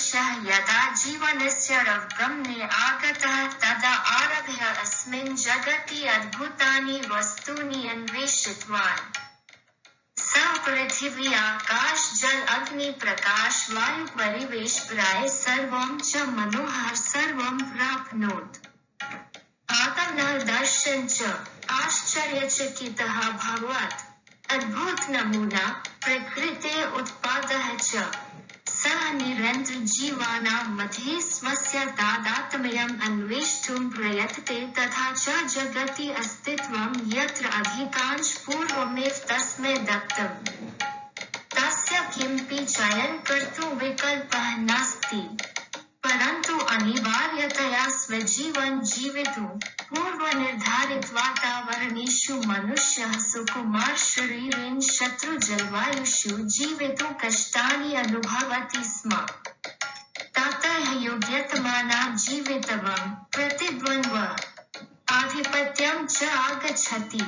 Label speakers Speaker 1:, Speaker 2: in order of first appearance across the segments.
Speaker 1: मनुष्यः यदा जीवनस्य रवगमने आगतः तदा आरभ्य अस्मिन् जगति अद्भुतानि वस्तूनि अन्वेषितवान्। सः पृथिवी आकाश जल अग्नि प्रकाश वायु परिवेश प्राय सर्वं च मनोहर सर्वं प्राप्नोत्। आत्मनः दर्शन च आश्चर्यचकितः भवत्। अद्भुत नमूना प्रकृते उत्पादः च। सः निरन्तरजीवानां मध्ये स्वस्य तादात्म्यम् अन्वेष्टुं प्रयतते तथा च जगति अस्तित्वं यत्र अधिकांश पूर्वमेव तस्मै दत्तम्। तस्य किमपि चयन कर्तुं विकल्पः नास्ति। परन्तु अनिवार्यतया स्वजीवन जीवितुं पूर्वनिर्धारित वातावरणेषु मनुष्यः सुकुमार शरीरेण शत्रुजलवायुषु जीवितुं कष्टानि अनुभवति स्म। ततः योग्यतमानां जीवितवं प्रतिद्वन्द्व आधिपत्यं च आगच्छति।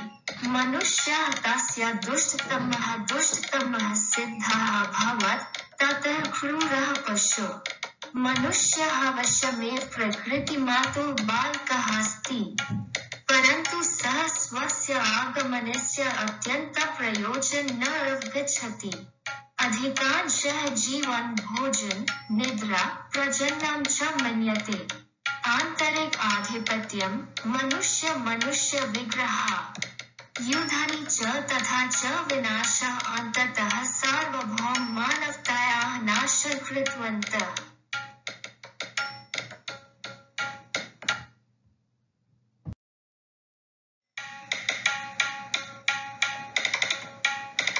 Speaker 1: मनुष्यः तस्य दुष्टतमः सिद्धः अभवत्। ततः क्रूरः पशु। मनुष्यः अवश्यमेव प्रकृतिमातुः बालकः अस्ति। परन्तु सः स्वस्य आगमनस्य अत्यन्तप्रयोजनं न अवगच्छति। अधिकांशः जीवन भोजन निद्रा प्रजननं च मन्यते। आन्तरिक आधिपत्यं मनुष्य विग्रहः युद्धानि च तथा च विनाशः अन्ततः सार्वभौम मानवतायाः नाशं कृतवन्तः।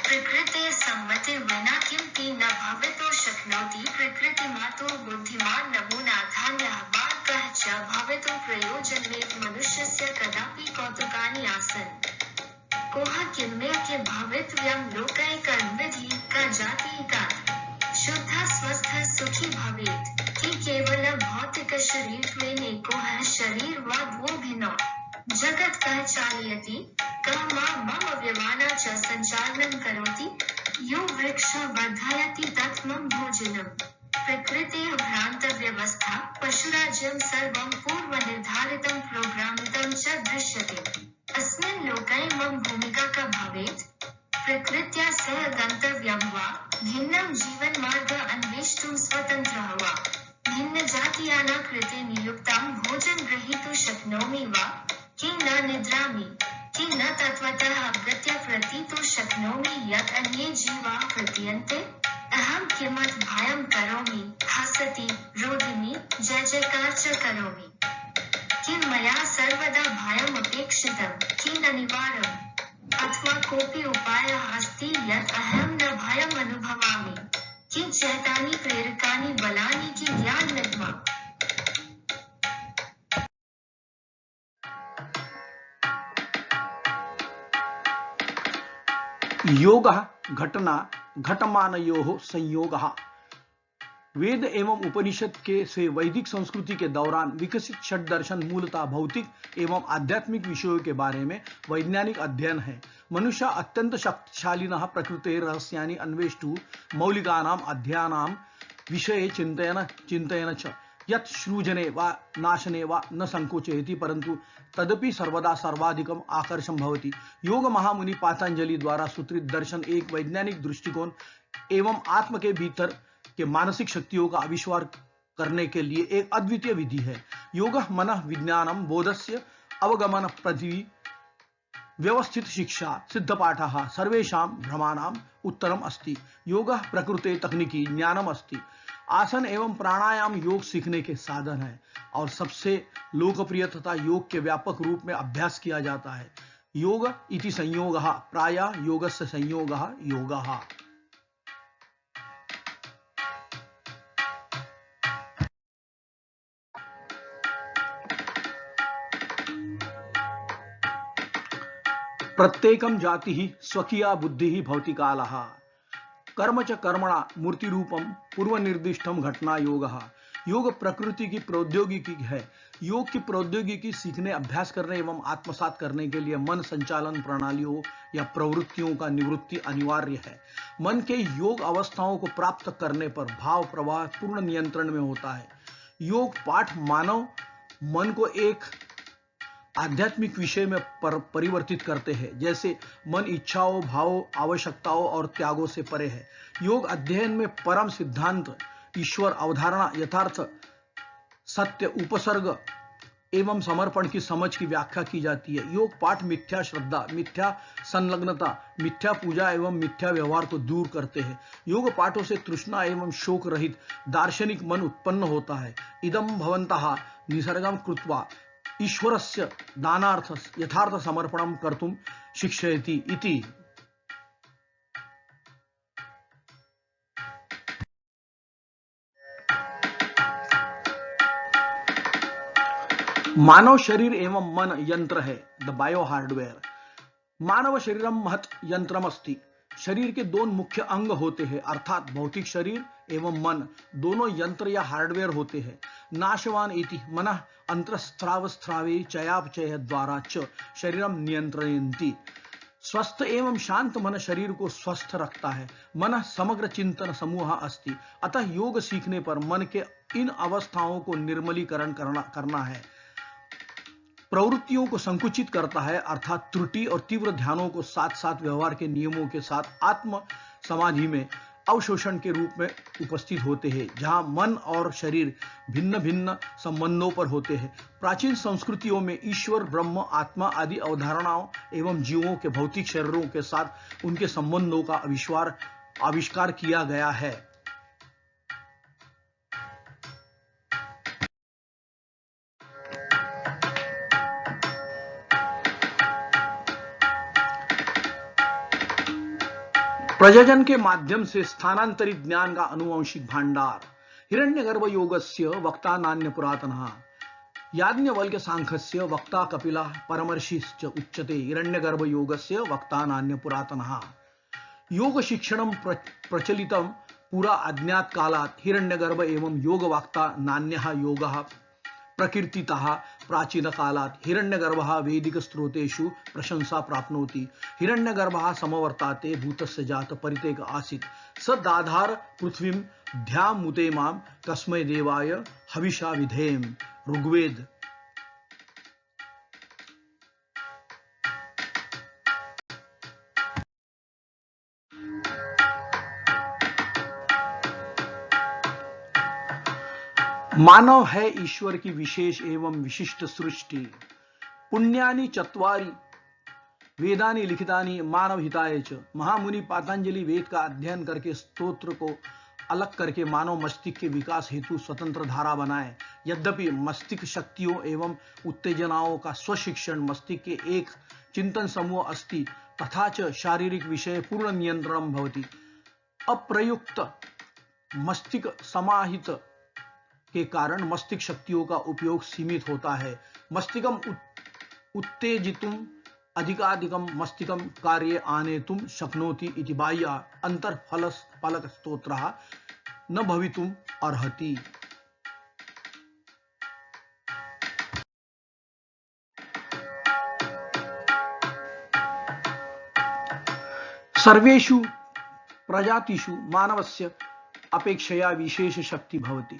Speaker 1: प्रकृतेः सम्मतेः विना किमपि न भवितुं शक्नोति। प्रकृतिमातुः बुद्धिमान् नमूना धान्यः बालकः च भवितुं प्रयोजनमेव मनुष्यस्य कदापि कौतुकानि आसन्। कोह किन्मेव भवितव्यं लोकैकविधिः का जातिः का शुद्धः स्वस्थः सुखी भवेत्। कि केवल भौतिक शरीरत्वेनैकोः शरीर वा द्वौ भिन्नौ जगत् कः चालयति। कः मम व्यवाना च सञ्चालनं करोति। यो वृक्षः वर्धयति तत् मम भोजनम्। प्रकृतेः भ्रान्तव्यवस्था पशुराज्यं सर्वं पूर्वनिर्धारितं प्रोग्रामितं च दृश्यते। अस्मिन् लोके मम भूमिका का भवेत्। प्रकृत्या सह गन्तव्यं वा भिन्नं जीवनमार्गम् अन्वेष्टुं स्वतन्त्रः वा भिन्नजातीयानां कृते नियुक्तं भोजनं ग्रहीतुं शक्नोमि वा कि न निद्रामि कि न तत्त्वतः अवगत्य प्रतीतुं शक्नोमि यत् अन्ये जीवाः प्रतीयन्ते। अहं किमथ भयं करोमि हसति रोदिमि जय जयकार च करोमि। किं मया सर्वदा भयम् अपेक्षितं किन् अनिवार्यम् अथवा कोऽपि उपायः अस्ति यत् अहं न भयम् अनुभवामि। किं चैतानि प्रेरकानि बलानि कि ज्ञानमित्वा।
Speaker 2: योगः घटना घटमानयोः संयोगः। वेद एवं उपनिषद के से वैदिक संस्कृति के दौरान विकसित षट दर्शन मूलतः भौतिक एवं आध्यात्मिक विषयों के बारे में वैज्ञानिक अध्ययन है। मनुष्य अत्यंत शक्तिशालिनः प्रकृते रहस्यानि अन्वेष्टुं मौलिकानां अध्ययनां विषये चिन्तयन च यत् सृजने वा नाशने वा न संकोचयति परंतु तदपि सर्वदा सर्वाधिकम आकर्षण भवति। योग महामुनि पातंजलि द्वारा सूत्रित दर्शन एक वैज्ञानिक दृष्टिकोण एवं आत्म के भीतर के मानसिक शक्तियों का आविष्कार करने के लिए एक अद्वितीय विधि है। योग मन विज्ञानम बोधस्य अवगमन पृथ्वी व्यवस्थित शिक्षा सिद्धपाठः सर्वेषां भ्रमाणां उत्तरम अस्ति। योग प्रकृते तकनीकी ज्ञानम अस्ति। आसन एवं प्राणायाम योग सीखने के साधन है और सबसे लोकप्रिय तथा योग के व्यापक रूप में अभ्यास किया जाता है। योग इति संयोगः प्रायः योगस्य संयोगः योगः। प्रत्येकं जातिः स्वकीया बुद्धिः भवति कालः। कर्म च कर्मणा मूर्ति रूपम पूर्व निर्दिष्टम घटना योगः। योग प्रकृति की प्रौद्योगिकी है। योग की प्रौद्योगिकी सीखने, अभ्यास करने एवं आत्मसात करने के लिए मन संचालन प्रणालियों या प्रवृत्तियों का निवृत्ति अनिवार्य है। मन के योग अवस्थाओं को प्राप्त करने पर भाव प्रवाह पूर्ण नियंत्रण में होता है। योग पाठ मानव मन को एक आध्यात्मिक विषय में परिवर्तित करते हैं, जैसे मन इच्छाओं, भावों, आवश्यकताओं और त्यागों से परे है। योग अध्ययन में परम सिद्धांत, ईश्वर, अवधारणा, यथार्थ सत्य, उपसर्ग एवं समर्पण की समझ की व्याख्या की जाती है। योग पाठ मिथ्या श्रद्धा, मिथ्या संलग्नता, मिथ्या पूजा एवं मिथ्या व्यवहार को दूर करते हैं। योग पाठों से तृष्णा एवं शोक रहित दार्शनिक मन उत्पन्न होता है। इदं भवन्तः निसर्गं कृत्वा ईश्वरस्य दानार्थ यथार्थ समर्पणं कर्तुं शिक्षयति इति। मानव शरीर एवं मन यंत्र है, द बायो हार्डवेयर। मानव शरीरम महत् यंत्रम अस्ति। शरीर के दो मुख्य अंग होते हैं, अर्थात भौतिक शरीर एवं मन दोनों यंत्र या हार्डवेयर होते हैं। नाशवान इति मनः अंतस्त्रावस्त्रावे चयापचय द्वारा च शरीरम नियंत्रयन्ति। स्वस्थ एवं शांत मन शरीर को स्वस्थ रखता है। मन समग्र चिंतन समूह अस्ति। अतः योग सीखने पर मन के इन अवस्थाओं को निर्मलीकरण करना है। प्रवृत्तियों को संकुचित करता है, अर्थात त्रुटि और तीव्र ध्यानों को साथ साथ व्यवहार के नियमों के साथ आत्म समाधि में अवशोषण के रूप में उपस्थित होते हैं, जहां मन और शरीर भिन्न भिन्न संबंधों पर होते हैं। प्राचीन संस्कृतियों में ईश्वर, ब्रह्म, आत्मा आदि अवधारणाओं एवं जीवों के भौतिक शरीरों के साथ उनके संबंधों का आविष्कार किया गया है। प्रजनन के माध्यम से स्थानांतरित ज्ञान का अनुवंशिक भांडार। हिरण्यगर्भ योगस्य वक्ता नान्य पुरातनः। याज्ञवल्क्य सांख्यस्य वक्ता कपिलः परमर्षिश्च उच्यते हिरण्यगर्भ योगस्य वक्ता नान्य पुरातनः। योग शिक्षणं प्रचलितं पुरा अज्ञात कालात् हिरण्यगर्भ एवं योग वक्ता नान्यः योगः प्रकीर्तितः प्राचीन कालात्। हिरण्यगर्भः वैदिक स्रोतेषु प्रशंसा प्राप्नोति। हिरण्यगर्भः समवर्ताते भूतस्य जात परितेक आसीत्। स दाधार पृथ्वीं ध्यामुते मां तस्मै देवाय हविषा विधेम। ऋग्वेद। मानव है ईश्वर की विशेष एवं विशिष्ट सृष्टि। पुण्यानि चत्वारि वेदानि लिखितानि मानव हिताय च। महामुनि पातंजलि वेद का अध्ययन करके स्तोत्र को अलग करके मानव मस्तिष्क के विकास हेतु स्वतंत्र धारा बनाए। यद्यपि मस्तिष्क शक्तियों एवं उत्तेजनाओं का स्वशिक्षण मस्तिष्क के एक चिंतन समूह अस्ति, तथा च शारीरिक विषय पूर्ण नियंत्रणं भवति। अप्रयुक्त मस्तिष्क समाहित के कारण मस्तिष्क शक्तियों का उपयोग सीमित होता है। मस्तिष्कम उत्तेजितुम अधिकाधिकम मस्तिष्कम कार्ये आनेतुम शक्नोति इति बाह्य अंतर्फलक स्तोत्रः न भवितुम अर्हति। सर्वेषु प्रजातिषु मानवस्य अपेक्षया विशेष शक्ति भवति।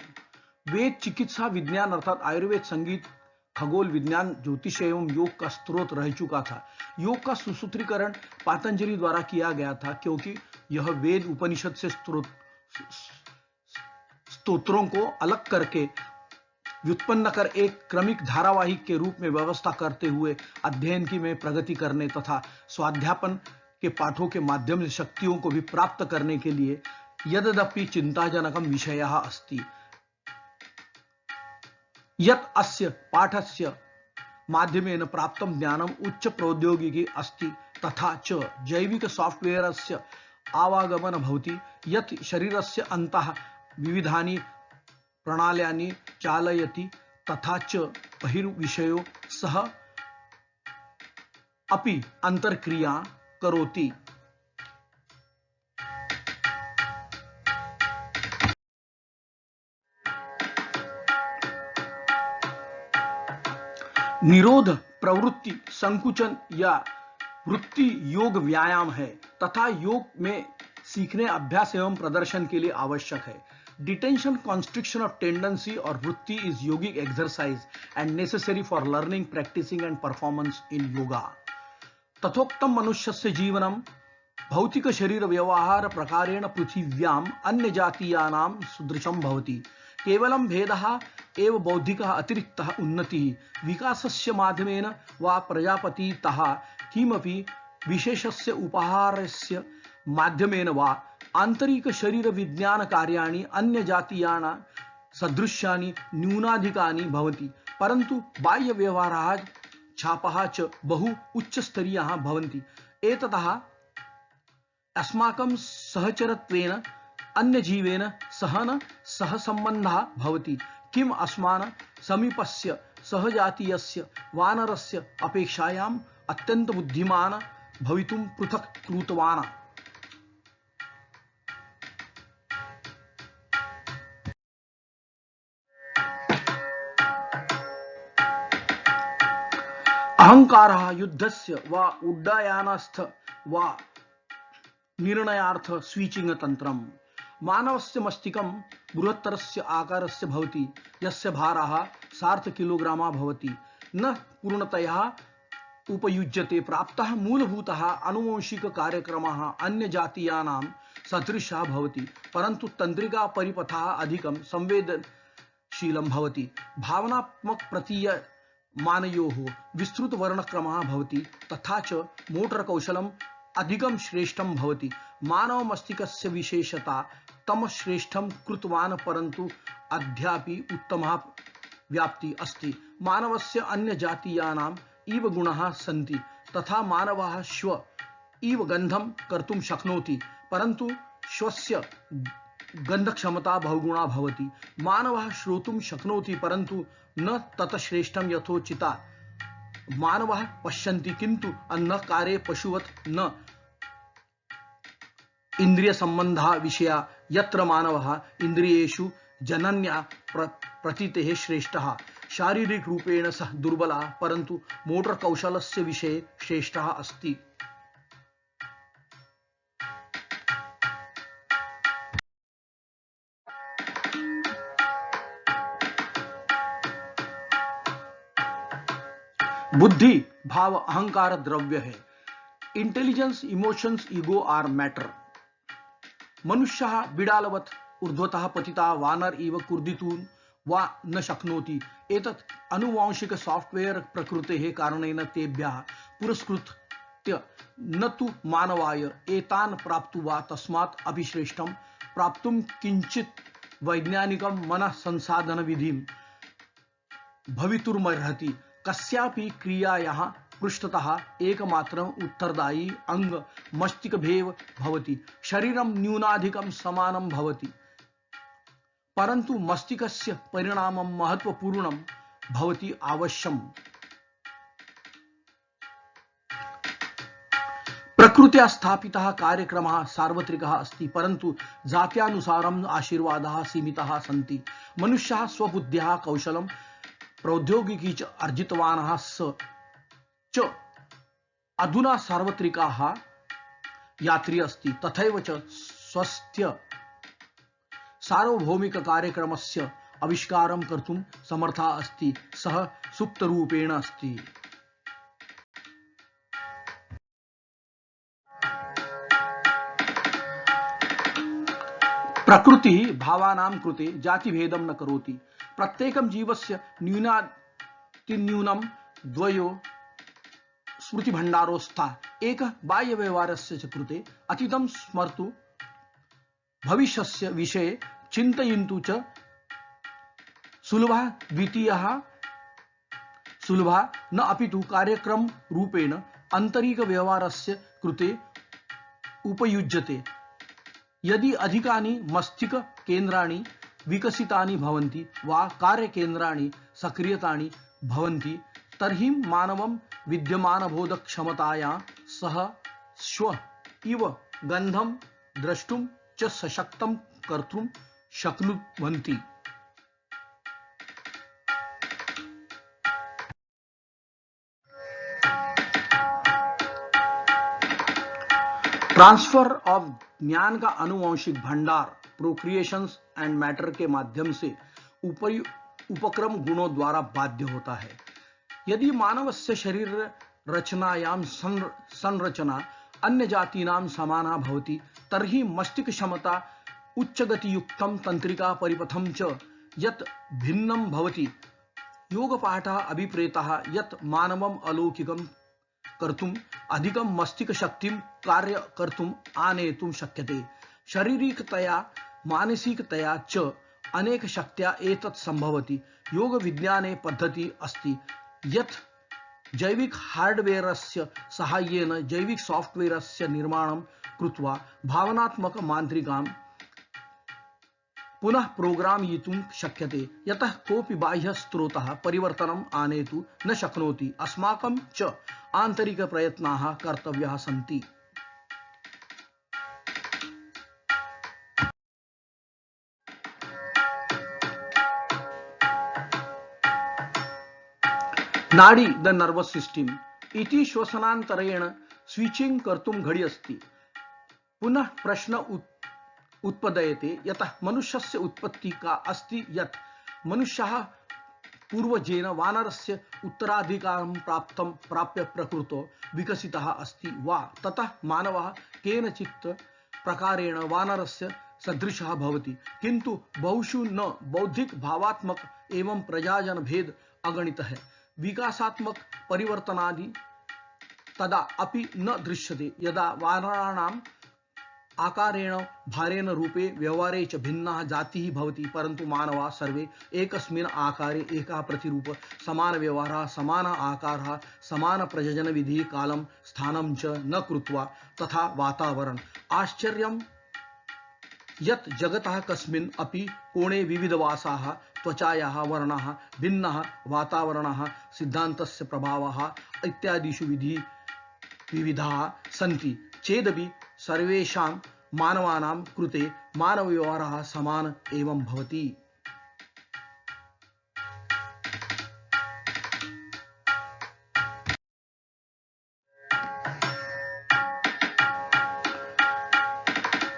Speaker 2: वेद, चिकित्सा विज्ञान अर्थात आयुर्वेद, संगीत, खगोल विज्ञान, ज्योतिष एवं योग का स्रोत रह चुका था। योग का सुसूत्रीकरण पातंजलि द्वारा किया गया था, क्योंकि यह वेद उपनिषद से स्तोत्रों को अलग करके व्युत्पन्न कर एक क्रमिक धारावाहिक के रूप में व्यवस्था करते हुए अध्ययन की में प्रगति करने तथा स्वाध्यापन के पाठों के माध्यम से शक्तियों को भी प्राप्त करने के लिए यद्यपि चिंताजनकं विषयः अस्ति। यत् अस्य पाठस्य माध्यमेन प्राप्तं ज्ञानम् उच्च प्रौद्योगिकी अस्ति, तथा च जैविक सॉफ्टवेयरस्य आवागमन भवति, यत् शरीरस्य अन्तः विविधानि प्रणाल्यानि चालयति, तथा च बहिर्विषयो सह अपि अंतर्क्रिया करोति। निरोध प्रवृत्ति संकुचन या वृत्ति योग व्यायाम है तथा योग में सीखने अभ्यास एवं प्रदर्शन के लिए आवश्यक है। डिटेंशन कॉन्स्ट्रिक्शन ऑफ टेंडेंसी और वृत्ति is yogic exercise and necessary for learning practicing and performance in yoga. तथोक्तम मनुष्यस्य जीवनम भौतिक शरीर व्यवहार प्रकारेण पृथिव्याम अन्य जातीयानां सुदृशं भवति। केवलं भेदः एव बौद्धिकः अतिरिक्तः उन्नतिः विकासस्य माध्यमेन वा प्रजापतितः किमपि विशेषस्य उपहारस्य माध्यमेन वा आंतरिक शरीर विज्ञान कार्याणि अन्य जातीयानां सदृश्यानि न्यूनाधिकानि भवन्ति, परन्तु बाह्य व्यवहाराः छापः च बहु उच्चस्तरीयाः भवन्ति। एततः अस्माकं सहचरत्वेन अन्यजीवेन सह न सहसम्बन्धः भवति। किम अस्मान् समीपस्य सहजातीयस्य वानरस्य अपेक्षायाम् अत्यन्त बुद्धिमान् भवितुं पृथक् कृतवान्। अहंकारः युद्धस्य वा उड्डयनस्थ वा निर्णयार्थ स्विचिंग तंत्रम। मानवस्य मस्तिष्कं बृहत्तरस्य आकारस्य भवति, यस्य भारः 60 किलोग्राम भवति। न पूर्णतया उपयुज्यते। प्राप्तः मूलभूतः आनुवंशिक कार्यक्रमः अन्य जातीयानां सदृशः भवति, परन्तु तंत्रिका परिपथः अधिकं संवेदनशीलं भवति। भावनात्मक प्रतीयमानयोः विस्तृत वर्णक्रमः भवति, तथा च मोटर कौशलम् अधिकं श्रेष्ठं भवति। मानव मस्तिष्कस्य विशेषता तम श्रेष्ठं कृतवान्, परन्तु अद्यापि उत्तमः व्याप्ति अस्ति। मानवस्य अन्य जातीयानाम् इव गुणाः सन्ति, तथा मानवः श्व इव गन्धं कर्तुं शक्नोति, परन्तु श्वस्य गन्धक्षमता बहुगुणा भवति। मानवः श्रोतुं शक्नोति, परन्तु न तत् श्रेष्ठं यथोचिता। मानवः पश्यन्ति, किन्तु अन्धकारे पशुवत् न। इंद्रिय संबंधा विषया यत्र मानवः इंद्रियेषु जनन्या प्रतीतेः श्रेष्ठः। शारीरिक रूपेण सह दुर्बलः, परन्तु मोटर कौशलस्य विषये श्रेष्ठः अस्ति। बुद्धि भाव अहंकार द्रव्य है। Intelligence emotions ego are matter. मनुष्यः बिडालवत् ऊर्ध्वतः पतितः वानर इव कूर्दितुं वा न शक्नोति। एतत् आनुवांशिक सॉफ्टवेयर प्रकृतेः कारणेन तेभ्यः पुरस्कृत्य न तु मानवाय एतान् प्राप्तुवा तस्मात् अपि श्रेष्ठं प्राप्तुं किञ्चित् वैज्ञानिकं मनः संसाधन विधिं भवितुमर्हति। कस्यापि क्रियायाः पृष्ठतः एकमात्रम् उत्तरदायी अंग मस्तिष्कभेव भवति। शरीरं न्यूनाधिकं समानं भवति, परन्तु मस्तिष्कस्य परिणामं महत्वपूर्णं भवति अवश्यम्। प्रकृत्या स्थापितः कार्यक्रमः सार्वत्रिकः अस्ति, परन्तु जात्यानुसारम् आशीर्वादाः सीमिताः सन्ति। मनुष्यः स्वबुद्ध्या कौशलं प्रौद्योगिकी च अर्जितवानः च अधुना सार्वत्रिकाः यात्री अस्ति। तथैव च स्वस्य सार्वभौमिक कार्यक्रमस्य आविष्कारं कर्तुं समर्थः अस्ति। सः सुप्तरूपेण अस्ति। प्रकृति भावानां कृते जातिभेदं न करोति। प्रत्येकं जीवस्य न्यूनातिन्यूनं द्वयो स्मृतिभण्डारोऽस्था। एकः बाह्यव्यवहारस्य च कृते अतीतं स्मर्तु भविष्यस्य विषये चिन्तयन्तु च सुलभः, द्वितीयः सुलभः न अपितु कार्यक्रम रूपेण आन्तरिकव्यवहारस्य कृते उपयुज्यते। यदि अधिकानि मस्तिष्क केन्द्राणि विकसितानि भवन्ति वा कार्यकेन्द्राणि सक्रियतानि भवन्ति, तर्हि मानवं विद्यमानबोधक्षमताया सह श्व इव गन्धं द्रष्टुं च सशक्तं कर्तुं शक्नुवन्ति। ट्रांसफर ऑफ ज्ञान का आनुवंशिक भंडार प्रोक्रिएशंस एंड मैटर के माध्यम से उपक्रम गुणों द्वारा बाध्य होता है। यदि मानवस्य शरीर रचनायां संरचना अन्य जातीनां समाना भवति तर्हि मस्तिष्क क्षमता उच्चगतियुक्तं तंत्रिका परिपथं च यत् भिन्नं भवति। योगपाठः अभिप्रेतः यत् मानवम् अलौकिकं कर्तुम् अधिकं मस्तिष्क शक्तिं कार्य कर्तुम् आनेतुं शक्यते। शारीरिकतया मानसिकतया च अनेक शक्त्या एतत् संभवति। योग विज्ञाने पद्धति अस्ति यत् जैविक हार्डवेयरस्य साहाय्येन जैविक सॉफ्टवेयरस्य निर्माणं कृत्वा भावनात्मक मान्त्रिकां पुनः प्रोग्रामयितुं शक्यते। यतः कोऽपि बाह्य स्रोतः परिवर्तनम् आनेतुं न शक्नोति। अस्माकं च आन्तरिक प्रयत्नाः कर्तव्याः सन्ति। नाडी द नर्वस सिस्टम इति श्वसनान्तरेण स्विचिंग कर्तुं घड़ी अस्ति। पुनः प्रश्न उत्पद्यते यतः मनुष्यस्य उत्पत्ति का अस्ति यत् मनुष्यः पूर्वजेन वानरस्य उत्तराधिकारं प्राप्य प्रकृतो विकसितः अस्ति वा ततः मानवः केनचित् प्रकारेण वानरस्य सदृशः भवति। किंतु बहुषु न बौद्धिक भावात्मक एवं प्रजाजन भेद अगणित है। विकासात्मक परिवर्तनादि तदा अपि न दृश्यते यदा वानराणाम् आकारेण भारेण रूपे व्यवहारे च भिन्नाः जातिः भवति। परन्तु मानवाः सर्वे एकस्मिन् आकारे एकः प्रतिरूप समान व्यवहारः समान आकारः समान प्रजनन विधि कालं स्थानं च न कृत्वा तथा वातावरण आश्चर्यं यत् जगतः कस्मिन् अपि कोणे विविधवासाः त्वचायाः वर्णाः भिन्नः वातावरणः सिद्धान्तस्य प्रभावः इत्यादिषु विविधाः सन्ति चेदपि सर्वेषां मानवानां कृते मानवव्यवहारः समान एवं भवति।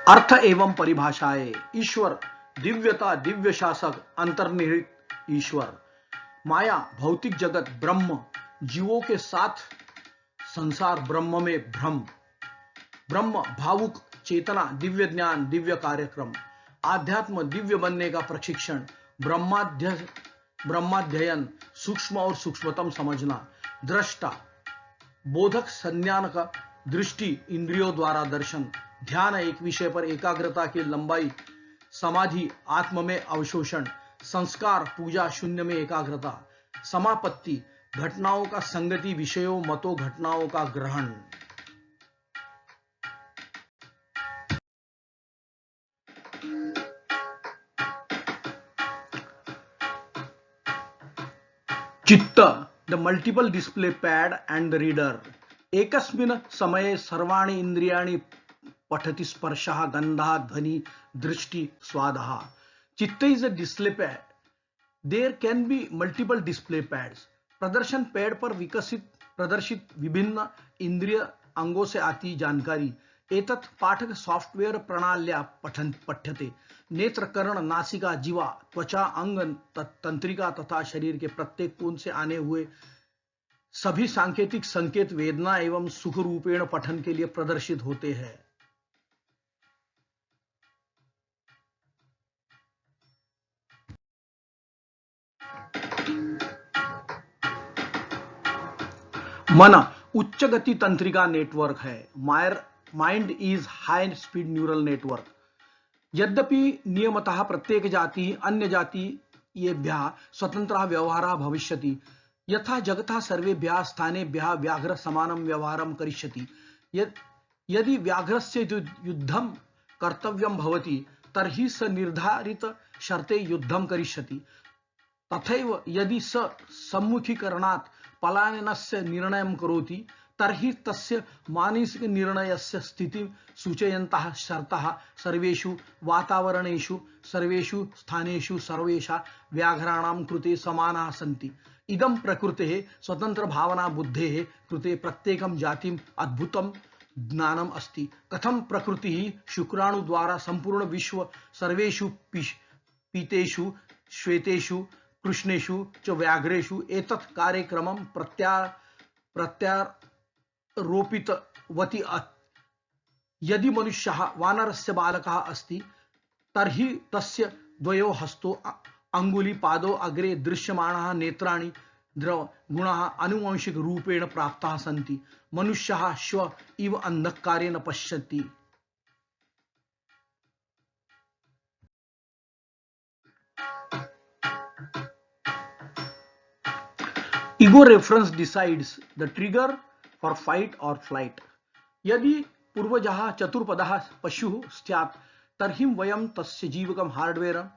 Speaker 2: अर्थ एवं परिभाषाएं। ईश्वर दिव्यता दिव्य शासक अंतर्निहित ईश्वर। माया भौतिक जगत ब्रह्म जीवों के साथ संसार ब्रह्म में भ्रम। ब्रह्म भावुक चेतना दिव्य ज्ञान दिव्य कार्यक्रम। आध्यात्म दिव्य बनने का प्रशिक्षण। ब्रह्माध्ययन सूक्ष्म और सूक्ष्मतम समझना। दृष्टा बोधक संज्ञान का दृष्टि इंद्रियों द्वारा दर्शन। ध्यान एक विषय पर एकाग्रता की लंबाई। समाधि आत्म में अवशोषण। संस्कार पूजा शून्य में एकाग्रता। समापत्ति घटनाओं का संगति विषयों मतों घटनाओं का ग्रहण। चित्त the multiple display pad and the reader. एकस्मिन् समये सर्वाणि इंद्रियाणि पठति स्पर्शः गंधः ध्वनि दृष्टि स्वादः। चित्त is a display pad. There can be multiple display pads. प्रदर्शन पैड पर प्रदर्शित विभिन्न इंद्रिय अंगों से आती जानकारी। एतत् पाठक सॉफ्टवेयर प्रणाल्या पठ्यते। नेत्र कर्ण नासिका जीवा त्वचा अंग तंत्रिका तथा शरीर के प्रत्येक कोण से आने हुए सभी सांकेतिक संकेत वेदना एवं सुख रूपेण पठन के लिए प्रदर्शित होते हैं। मन उच्च गति तंत्रिका नेटवर्क है। Mind is high speed neural network. यद्यपि नियमतः प्रत्येक जाति अन्य जातीयेभ्यः स्वतंत्रः व्यवहारः भविष्यति यथा जगतः सर्वेभ्यः स्थानेभ्यः व्याघ्रः समानं व्यवहारं करिष्यति। यदि व्याघ्रस्य युद्धं कर्तव्यं भवति तर्हि स निर्धारित शर्ते युद्धं करिष्यति। तथैव यदि स सम्मुखीकरणात् पलायनस्य निर्णयं करोति तर्हि तस्य मानसिक निर्णयस्य स्थितिं सूचयन्तः शर्तः सर्वेषु वातावरणेषु सर्वेषु स्थानेषु सर्वेषां व्याघ्राणां कृते समानाः सन्ति। इदं प्रकृतेः स्वतंत्र भावना बुद्धेः कृते प्रत्येकं जातिम् अद्भुतं ज्ञानम अस्ति। कथम प्रकृति शुक्राणु द्वारा संपूर्ण विश्व सर्वेषु पीतेषु श्वेतेषु कृष्णेषु च व्याघ्रेषु एतत् कार्यक्रमं प्रत्यारोपितवती। यदि मनुष्यः वानरस्य बालकः अस्ति तर्हि तस्य द्वयो हस्तौ अंगुलीपादौ अग्रे दृश्यमाणाः नेत्राणि गुणाः आनुवंशिक रूपेण प्राप्ताः सन्ति। मनुष्यः श्व इव अंधकारेण पश्यति। Ego reference decides the trigger for fight or flight. यदि पूर्वजः चतुर्पदः पशुः स्यात् तर्हि वयं तस्य जीवकं हार्डवेयर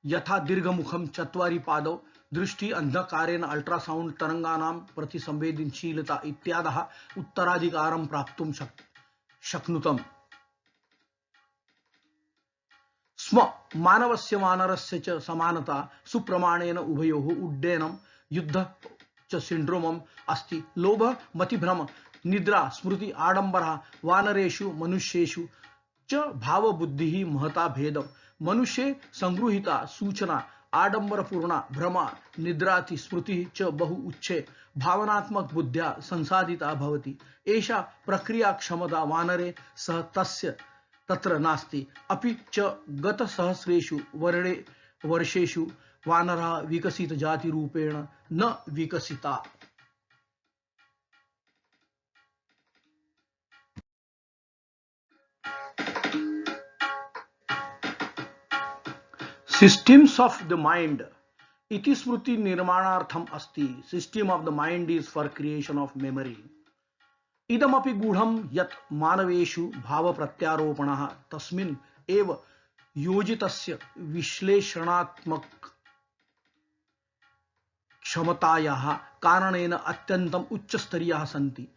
Speaker 2: यथा दीर्घमुखं चत्वारि पादौ दृष्टि अंधकारेण अल्ट्रासाउंड तरंगानां प्रति संवेदनशीलता इत्यादः उत्तराधिकारं प्राप्तुं शक्नुतम् स्म। मानवस्य वानरस्य च समानता सुप्रमाणेन उभयोः उड्डयनं युद्ध च सिंड्रोमम अस्ति। लोभ मतिभ्रम निद्रा स्मृति आडंबरः वानरेषु मनुष्येषु च भावबुद्धिः महता भेद। मनुष्ये संगृहीता सूचना आडंबरपूर्णा भ्रमा निद्राति स्मृति च बहु उच्चे भावनात्मक बुद्ध्या संसाधिता भवति। एषा प्रक्रिया क्षमता वानरे सह तस्य तत्र नास्ति। अपि च गत सहस्रेषु वर्षेषु वानरः विकसित जाति रूपेण न विकसिता। सिस्टम्स ऑफ द माइंड इति स्मृति निर्माणार्थम अस्ति। System of the mind is for creation of memory. इदमपि गूढ़ं यत् मानवेषु भाव प्रत्यारोपणः तस्मिन् एव योजितस्य विश्लेषणात्मक क्षमतायाः कारणेन अत्यन्तम् उच्चस्तरीयाः सन्ति।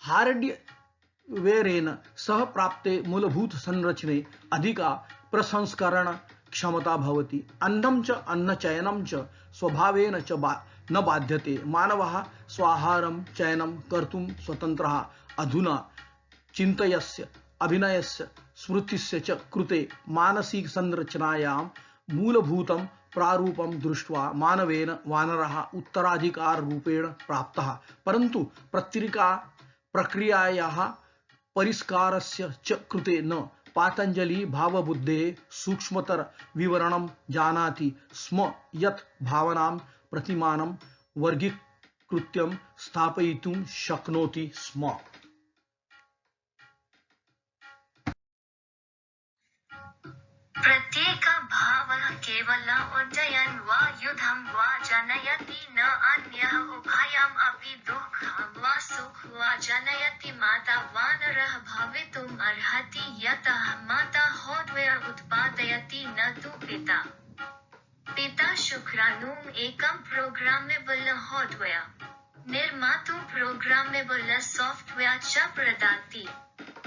Speaker 2: हार्डवेरेन सह प्राप्ते मूलभूत संरचने अधिका प्रसंस्करण क्षमता भवति। अन्नं च अन्नचयनं च स्वभावेन च न बाध्यते। मानवः स्वाहारं चयनं कर्तुं स्वतन्त्रः। अधुना चिन्तयस्य अभिनयस्य स्मृतिस्य च कृते मानसिक संरचनायां मूलभूतं प्रारूपं दृष्ट्वा मानवेन वानरः उत्तराधिकार रूपेण प्राप्तः। परन्तु प्रक्रियायाः परिष्कारस्य च कृते न पातंजलि भावबुद्धेः सूक्ष्मतर विवरणं जानाति स्म यत् भावनां प्रतिमानं वर्गीकृत्य स्थापयितुं शक्नोति स्म।
Speaker 1: प्रत्येक भावः केवलं उड्डयन् वा युद्धं वा जनयति न अन्यः उभयम् अपि दुःखं वा सुखं वा जनयति। माता वानरः भवितुम् अर्हति यतः माता हार्डवेयर उत्पादयति न तु पिता। पिता शुक्राणुम् एकं प्रोग्रामेबल हार्डवेयर निर्मातुं प्रोग्रामेबल सॉफ्टवेयर च प्रददाति।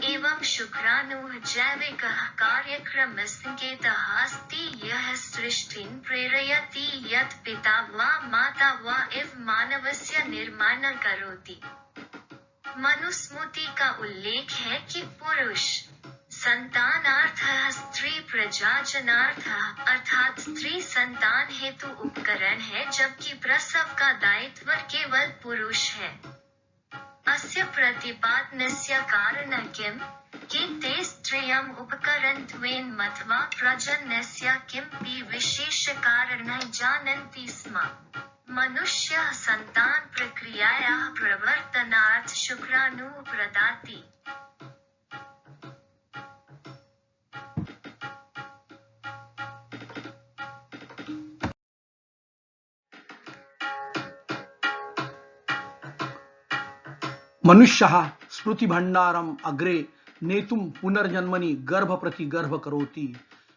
Speaker 1: एवं शुक्राणुः जैविकः कार्यक्रमसंकेतः अस्ति यः सृष्टिं प्रेरयति यत् पिता वा माता वा इव मानवस्य निर्माणं करोति। मनुस्मृति का उल्लेख है कि पुरुष संतानार्थः स्त्री प्रजाजनार्थः अर्थात स्त्री संतान हेतु उपकरण है, जबकि प्रसव का दायित्व केवल पुरुष है। अस्य प्रतिपादनस्य कारणं किम्? कि ते स्त्रियम् उपकरणत्वेन अथवा प्रजननस्य किमपि विशेषकारणं जानन्ति स्म। मनुष्यः संतान प्रक्रियायाः प्रवर्तनार्थ शुक्राणुः प्रददाति।
Speaker 2: मनुष्यः स्मृति भंडारम अग्रे नेतुं पुनर्जन्मनि गर्भ प्रति गर्भ करोति।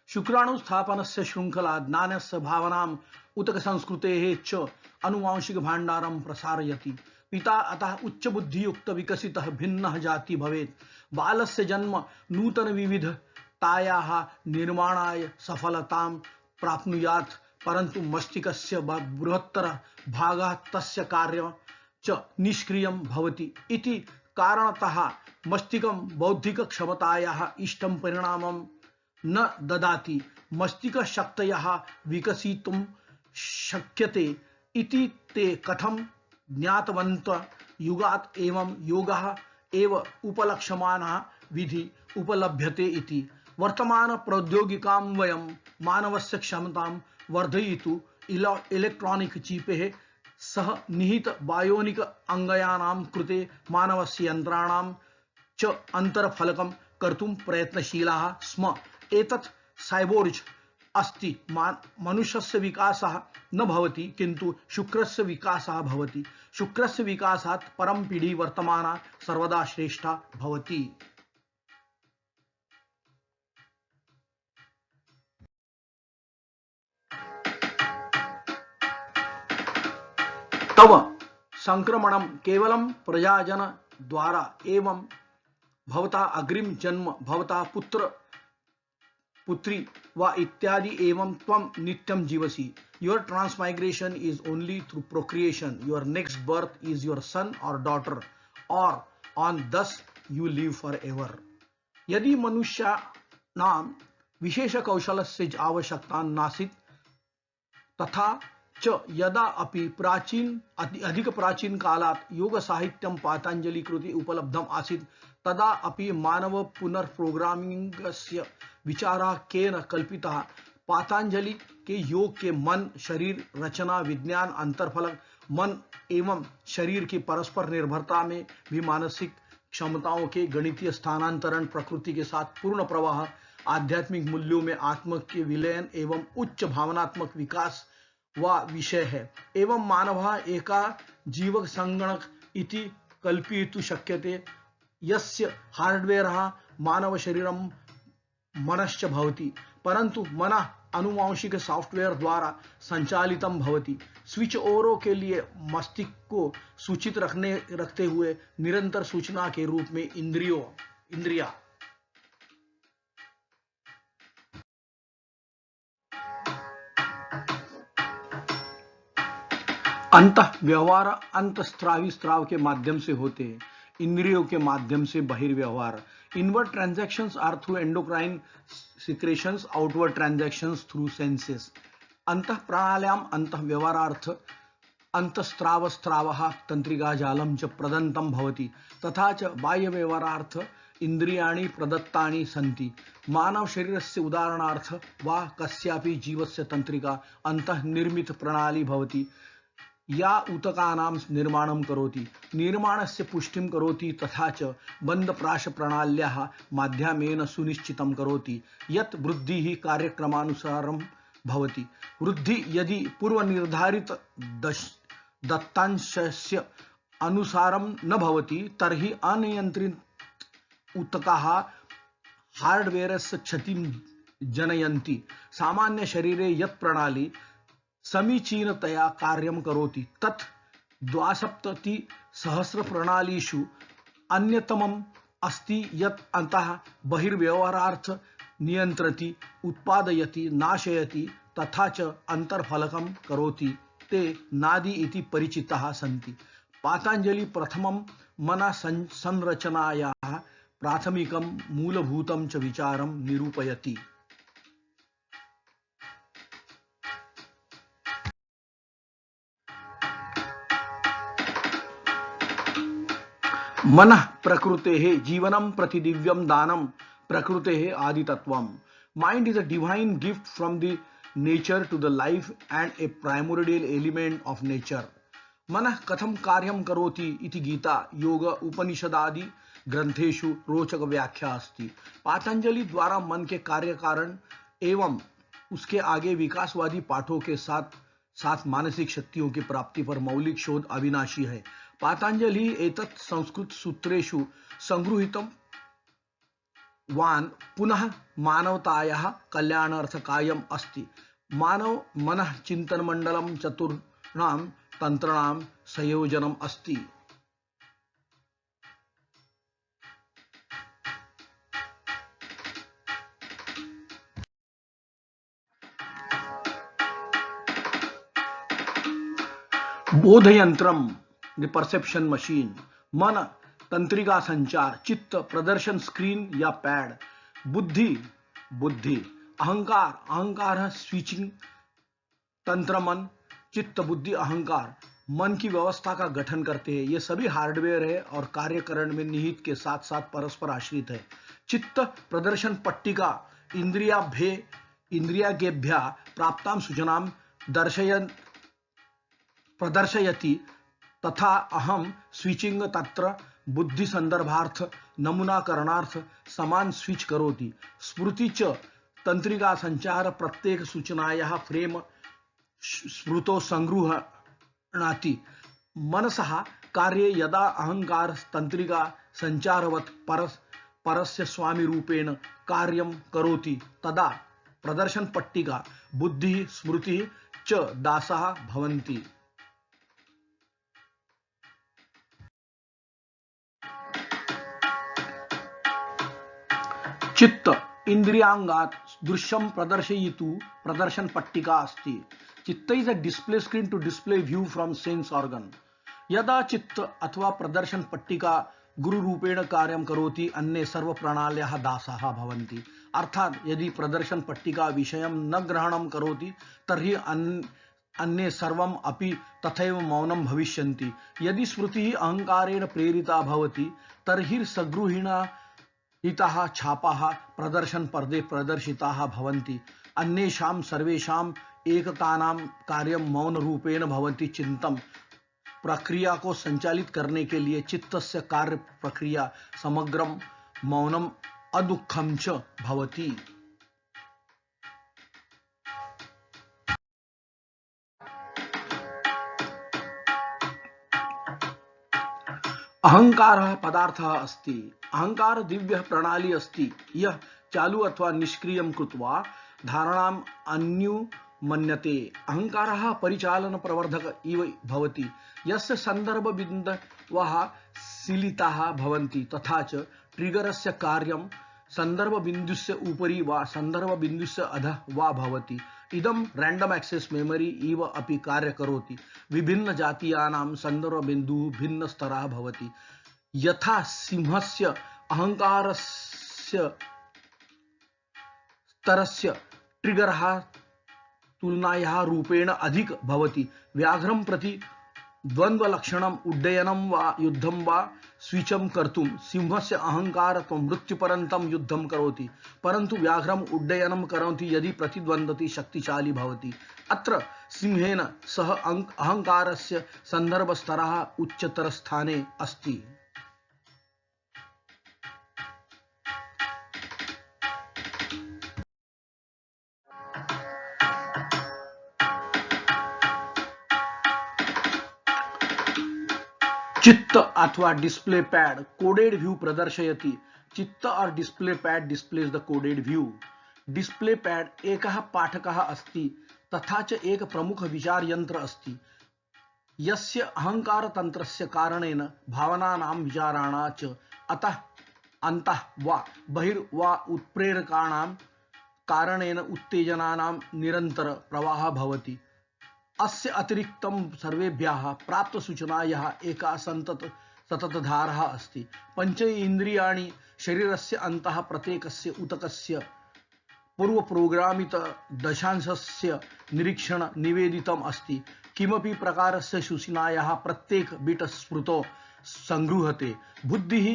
Speaker 2: शुक्राणु स्थापनस्य श्रृंखला ज्ञानस्य भावनाम् उतक संस्कृतेः च अनुवांशिक भाण्डारं प्रसारयति। पिता अतः उच्च बुद्धियुक्त विकसितः भिन्नः जाति भवेत्। बालस्य जन्म नूतन विविधतायाः निर्माणाय सफलतां प्राप्नुयात्, परन्तु मस्तिष्कस्य बृहत्तर भागः तस्य कार्यं च निष्क्रियं भवति इति कारणतः मस्तिष्कं बौद्धिकक्षमतायाः इष्टं परिणामं न ददाति। मस्तिष्कशक्तयः विकसितुं शक्यते इति ते कथं ज्ञातवन्तः? युगात् एवं योगः एव उपलक्ष्यमानः विधि उपलभ्यते इति। वर्तमान प्रौद्योगिकां वयं मानवस्य क्षमतां वर्धयितुं इलेक्ट्रॉनिक चिपैः सह निहित बायोनिक अंगयानां कृते मानवस्य यन्त्राणां च अन्तर्फलकं कर्तुं प्रयत्नशीलाः स्म। एतत् साइबोर्ज अस्ति। मनुष्यस्य विकासः न भवति किन्तु शुक्रस्य विकासः भवति। शुक्रस्य विकासात् परं पीढ़ी वर्तमाना सर्वदा श्रेष्ठा भवति। तव संक्रमणं केवलं प्रजाजन द्वारा एवं भवता अग्रिम जन्म भवता पुत्र पुत्री वा इत्यादि एवं त्वं नित्यं जीवसि। Your transmigration is only through procreation. Your next birth is your son और डॉटर और ऑन दस यू लिव फॉर एवर। यदि मनुष्याणां विशेष कौशलस्य आवश्यकता नासीत् तथा च यदा अपि अधिक प्राचीन कालात् योग साहित्यं पातंजलि कृति उपलब्धम् आसीत् तदा अपि मानव पुनर्प्रोग्रामिंगस्य विचारः केन कल्पितः? पातंजलि के योग के मन शरीर रचना विज्ञान अंतरफलक मन एवं शरीर की परस्पर निर्भरता में भी मानसिक क्षमताओं के गणितीय स्थानांतरण प्रकृति के साथ पूर्ण प्रवाह आध्यात्मिक मूल्यों में आत्म के विलयन एवं उच्च भावनात्मक विकास वा विषय है। एवं मानवः एका जीवक संगणक इति कल्पयितुं शक्यते यस्य हार्डवेयरः मानव शरीरं मनश्च भवति परंतु मनः आनुवांशिक सॉफ्टवेयर द्वारा संचालितम भवति। स्विच ओवरों के लिए मस्तिष्क को सूचित रखते हुए निरंतर सूचना के रूप में इंद्रिया अंतः व्यवहार अंतस्त्रावी स्त्राव के माध्यम से होते हैं। इंद्रियों के माध्यम से बहिर्व्यवहार। Inward transactions are through endocrine secretions, outward transactions through senses. अंतः प्रणाल्याम अंतः व्यवहारार्थ अंतस्त्राव स्त्रावः तंत्रिका जालम च प्रदत्तं भवति तथा च बाह्य व्यवहारार्थ इंद्रियाणि प्रदत्तानि सन्ति। मानव शरीरस्य उदाहरणार्थ वा कस्यापि जीवस्य तंत्रिका अंतः निर्मित प्रणाली भवति या ऊतकानां निर्माणं करोति, निर्माणस्य पुष्टिं करोति तथा च बन्धप्राश प्रणाल्याः माध्यमेन सुनिश्चितं करोति यत् वृद्धिः कार्यक्रमानुसारं भवति। वृद्धि यदि पूर्वनिर्धारित दत्तांशस्य अनुसारं न भवति तर्हि अनियन्त्रित ऊतकाः हार्डवेयरस्य क्षतिं जनयन्ति। सामान्य शरीरे यत् प्रणाली समीचीनतया कार्यं करोति तत् 72,000 प्रणालीषु अन्यतमम् अस्ति यत् अन्तः बहिर्व्यवहारार्थ नियन्त्रति, उत्पादयति, नाशयति तथा च अंतर्फलकं करोति। ते नादी इति परिचिताः सन्ति। पातंजलि प्रथमं मनः संरचनायाः प्राथमिकं मूलभूतं च विचारं निरूपयति। मनः प्रकृतेः जीवनं प्रति दिव्यं दानं प्रकृतेः आदितत्वम्। Mind is a divine gift from the nature to the life and a primordial element of nature. मनः कथं कार्यं करोति इति गीता योग उपनिषदादि ग्रंथेषु रोचक व्याख्या अस्ति। पातंजलि द्वारा मन के कार्य कारण एवं उसके आगे विकासवादी पाठों के साथ मानसिक शक्तियों की प्राप्ति पर मौलिक शोध अविनाशी है। पातंजलि एतत् संस्कृत सूत्रेषु संगृहीतं वान् पुनः मानवतायाः कल्याणार्थकायम् अस्ति। मानव मनः चिंतन मंडलम चतुर्णां तंत्रणां संयोजनम् अस्ति। बोधयंत्रम द परसेप्शन मशीन। मन तंत्रिका संचार, चित्त प्रदर्शन स्क्रीन या पैड, बुद्धि बुद्धि, अहंकार अहंकार है स्विचिंग तंत्र, मन चित्त बुद्धि अहंकार मन की व्यवस्था का गठन करते हैं। ये सभी हार्डवेयर है और कार्यकरण में निहित के साथ साथ परस्पर आश्रित है। चित्त प्रदर्शन पट्टिका इंद्रियाभ्या प्राप्तां सूचनां प्रदर्शयति तथा अहम स्विचिंग तत्र बुद्धि संदर्भार्थ नमूनाकरणार्थ समान स्विच करोति। स्मृति च तंत्रिका संचार प्रत्येक सूचनायाः फ्रेम स्मृतो संगृह्णाति। मनसः कार्ये यदा अहंकार तंत्रिका संचारवत् परस्य स्वामी रूपेण कार्यं करोति तदा प्रदर्शन पट्टिका बुद्धि स्मृति च दासः भवन्ति। चित्त इंद्रियांगात दृश्यम प्रदर्शयितु प्रदर्शन पट्टिका अस्ति। चित्त is a display screen to display view from sense organ. यदा चित्त अथवा प्रदर्शन पट्टिका गुरु रूपेण कार्यं करोति अन्ये सर्व प्रणाल्यः दासाः भवन्ति। अर्थात यदि प्रदर्शन पट्टिका विषयं न ग्रहणं करोति तर्हि अन्ये सर्वम् अपि तथैव मौनं भविष्यन्ति। यदि स्मृतिः अहंकारेण प्रेरिता भवति तर्हि सगृहिणा हिताः छापाः प्रदर्शन पर्दे प्रदर्शिताः भवन्ति। अन्येषां सर्वेषाम् एकतानां कार्यं मौन रूपेण भवति। चिंतन प्रक्रिया को संचालित करने के लिए चित्तस्य कार्य प्रक्रिया समग्रम मौनम अदुःखम च भवति। अहंकार पदार्थः अस्ति। अहंकार दिव्य प्रणाली अस्ति। यह चालू अथवा निष्क्रियं कृत्वा धारणाम् अन्युमन्यते। अहंकारः परिचालन प्रवर्धक इव भवति यस्य संदर्भ बिन्दवः सीलिताः भवन्ति तथा च ट्रिगरस्य कार्यं संदर्भ बिन्दुस्य उपरि वा संदर्भ बिन्दुस्य अधः वा भवति। इदं रैंडम एक्सेस मेमरी इव अपि कार्य करोति। विभिन्न जातीयानां संदर्भ बिन्दुः भिन्न स्तरः भवति। यथा सिंहस्य अहंकारस्य स्तरस्य ट्रिगरः तुलनायाः रूपेण अधिक भवति। व्याघ्रं प्रति द्वन्द्वलक्षणम् उड्डयनं वा युद्धं वा स्विचं कर्तुं सिंहस्य अहंकारः मृत्युपर्यन्तं युद्धं करोति, परन्तु व्याघ्रम् उड्डयनं करोति यदि प्रतिद्वन्द्वति शक्तिशाली भवति। अत्र सिंहेन सह अहंकारस्य संदर्भस्तरः उच्चतरस्थाने अस्ति। चित्त अथवा डिस्प्ले पैड कोडेड व्यू प्रदर्शयति। चित्त और display pad displays the coded view. Display pad एकः पाठकः अस्ति तथा च एक प्रमुख विचार यंत्र अस्ति यस्य अहंकार तंत्रस्य कारणेन भावनानां विचाराणां च अतः अन्तः वा बहिर् वा उत्प्रेरकाणां कारणेन उत्तेजनानां निरंतर प्रवाहः भवति। अस्य अतिरिक्तं सर्वेभ्यः प्राप्त सूचनायाः एका सततधारः अस्ति। पंच इंद्रियाणि शरीरस्य अन्तः प्रत्येकस्य उतकस्य पूर्वप्रोग्रामित दशांशस्य निरीक्षण निवेदितम् अस्ति। किमपि प्रकारस्य सूचनायाः प्रत्येक बिट स्मृतो संगृह्यते। बुद्धिः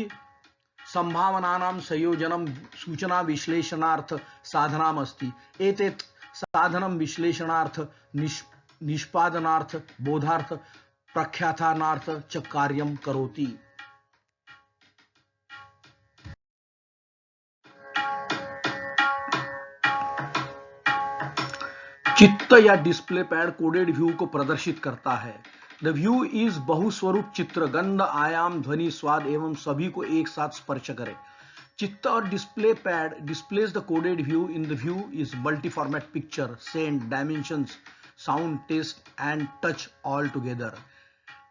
Speaker 2: संभावनानां संयोजनं सूचना विश्लेषणार्थ साधनम् अस्ति। एतत् साधनं विश्लेषणार्थ निष्पादनार्थ बोधार्थ प्रख्यातानार्थ च कार्यं करोति। चित्त या डिस्प्ले पैड कोडेड व्यू को प्रदर्शित करता है। द व्यू इज बहुस्वरूप चित्र, गंध, आयाम, ध्वनि, स्वाद एवं सभी को एक साथ स्पर्श करे। चित्त और display pad displays the coded view. In the view is multi format picture, scent, dimensions, sound, taste and touch all together.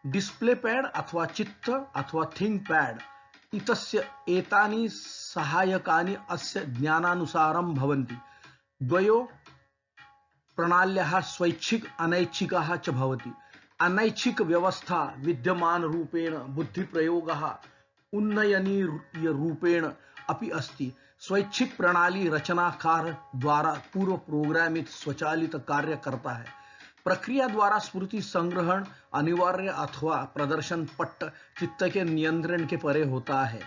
Speaker 2: Display pad अथवा चित्त अथवा थिंक पैड इतस्य एतानि सहायकानि अस्य ज्ञानानुसारं भवन्ति। द्वयो प्रणाल्यः स्वैच्छिक अनैच्छिकः च भवति। अनैच्छिक व्यवस्था विद्यमान रूपेण बुद्धि प्रयोगः उन्नयनीय रूपेण अपि अस्ति। स्वैच्छिक प्रणाली रचनाकार द्वारा पूर्व प्रोग्रामित स्वचालित कार्य करता है। प्रक्रिया द्वारा स्मृति संग्रहण अनिवार्य अथवा प्रदर्शन पट्ट चित्त के नियंत्रण के परे होता है।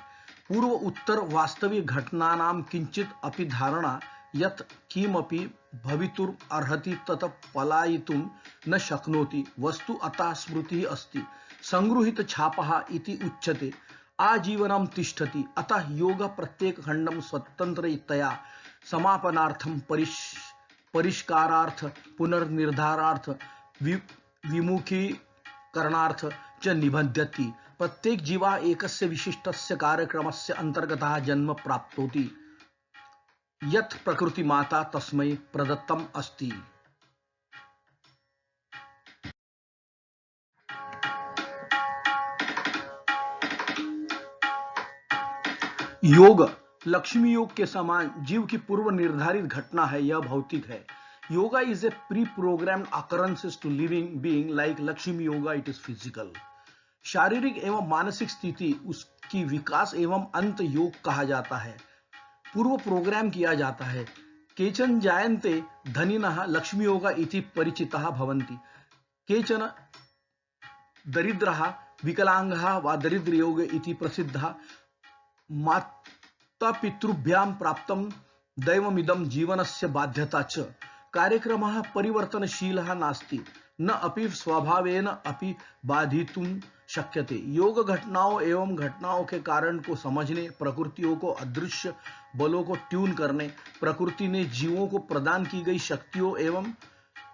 Speaker 2: पूर्व उत्तर वास्तविक घटनानां किंचित अपि धारणा यत् किमपि भवितुम् अर्हति तत् पलायितुं न शक्नोति वस्तु अतः स्मृतिः अस्ति। संगृहीत छापः इति उच्यते। आजीवनं तिष्ठति। अतः योग प्रत्येक खंडं स्वतंत्रतया समापनार्थं परिष्कारार्थ पुनर्निर्धारार्थ विमुखीकरणार्थ च निबध्यति। प्रत्येक जीवा एकस्य विशिष्टस्य कार्यक्रमस्य अंतर्गतः जन्म प्राप्नोति यत् प्रकृति माता तस्मै प्रदत्तम् अस्ति। योग लक्ष्मी योग के समान जीव की पूर्व निर्धारित घटना है। यह भौतिक है। Yoga is a pre programmed occurrences to living being like Lakshmi yoga it is physical. शारीरिक एवं मानसिक स्थिति उसकी विकास एवं अंत योग कहा जाता है। पूर्व प्रोग्राम किया जाता है। केचन जायन्ते धनिनः लक्ष्मी योगा इति परिचिताः भवन्ति। केचन दरिद्रः विकलांगः वा दरिद्र योग इति प्रसिद्धः। मातापितृभ्यां प्राप्तं दैवमिदं जीवनस्य बाध्यता च। कार्यक्रमः परिवर्तनशीलः नास्ति न अपि स्वभावेन अपि बाधितुं शक्यते। योग घटनाओं एवं घटनाओं के कारण को समझने, प्रकृतियों को अदृश्य बलों को ट्यून करने, प्रकृति ने जीवों को प्रदान की गई शक्तियों एवं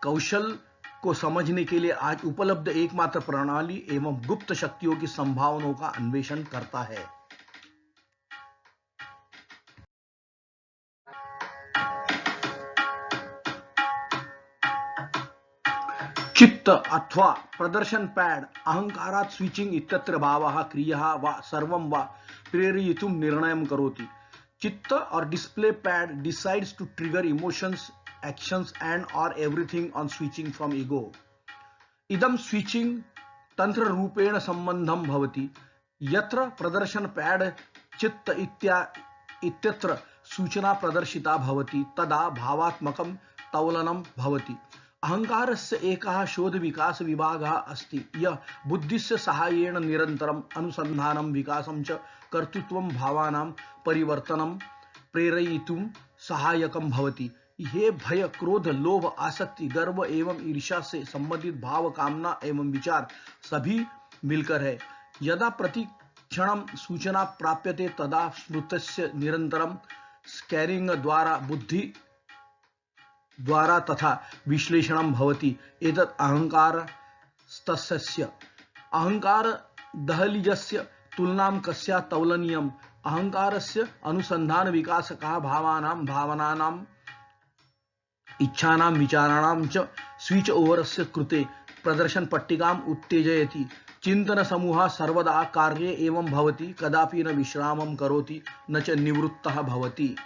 Speaker 2: कौशल को समझने के लिए आज उपलब्ध एकमात्र प्रणाली एवं गुप्त शक्तियों की संभावनाओं का अन्वेषण करता है। चित्त अथवा प्रदर्शन पैड अहंकारात् स्विचिंग इत्यत्र भावः क्रियः वा सर्वं वा प्रेरयितुं निर्णयं करोति। चित्त और display pad decides to trigger emotions, actions and और everything on switching from ego. इदं स्विचिंग तंत्र रूपेण संबंधं भवति। यत्र प्रदर्शन पैड चित्त इत्यत्र सूचना प्रदर्शिता भवति तदा भावात्मकं तौलनं भवति। अहंकारस्य एकः शोध विकास विभागः अस्ति। यह बुद्धिस्य साहाय्येन निरन्तरम् अनुसन्धानं विकासं च कर्तृत्वं भावानां परिवर्तनं प्रेरयितुं सहायकं भवति। ये भय, क्रोध, लोभ, आसक्ति, गर्व एवं ईर्ष्या से संबंधित भाव, कामना एवं विचार सभी मिलकर है। यदा प्रतिक्षणं सूचना प्राप्यते तदा स्मृतस्य निरन्तरं स्कैनिंग द्वारा बुद्धि द्वारा तथा विश्लेषणं भवति। एतत् अहंकारस्तस्य अहंकार दहलीजस्य तुलनां कस्या तौलनीयम्। अहंकारस्य अनुसंधान विकासकः भावनानां इच्छानां विचाराणां च स्विच ओवरस्य कृते प्रदर्शन पट्टिकाम् उत्तेजयति। चिंतन समूहः सर्वदा कार्ये एवं भवति, कदापि न विश्रामं करोति न च निवृत्तः भवति।